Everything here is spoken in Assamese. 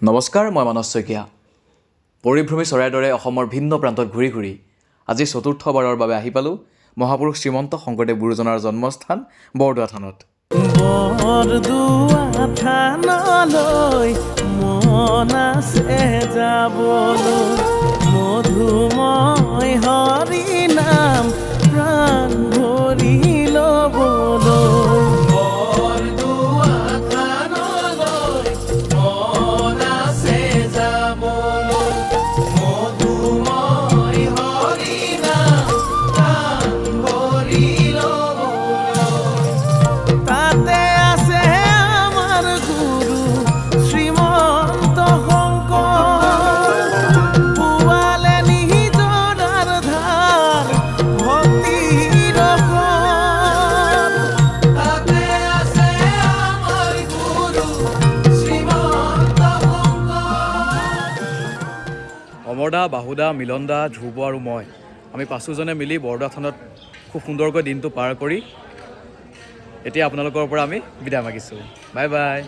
নমস্কাৰ, মই মানস শইকীয়া। পৰিভ্ৰমী চৰাইৰ দৰে অসমৰ ভিন্ন প্ৰান্তত ঘূৰি ঘূৰি আজি চতুৰ্থবাৰৰ বাবে আহি পালোঁ মহাপুৰুষ শ্ৰীমন্ত শংকৰদেৱ গুৰুজনাৰ জন্মস্থান বৰদোৱা থানত। বৰদোৱা থানলৈ মন আছে যাবলৈ, মধুময় হৰি নাম প্ৰাণ ভৰি ল'বলৈ। বৰদোৱা থানলৈ মন আছে যাবলৈ, মধুময় হৰি নাম প্ৰাণ ভৰি ল'বলৈ। তাতে আছে আমাৰ গুৰু শ্ৰীমন্ত শংকৰ, পোৱালে নিজৰ ধাৰ ভক্তিৰ ৰসৰ। তাতে আছে আমাৰ গুৰু শ্ৰীমন্ত শংকৰ। অমৰদা, বাহুদা, মিলনদা, ধ্ৰুৱ আৰু মই আমি পাঁচোজনে মিলি বৰদোৱা থানত খুব সুন্দৰকৈ দিনটো পাৰ কৰি এতিয়া আপোনালোকৰ পৰা আমি বিদায় মাগিছোঁ। Bye bye.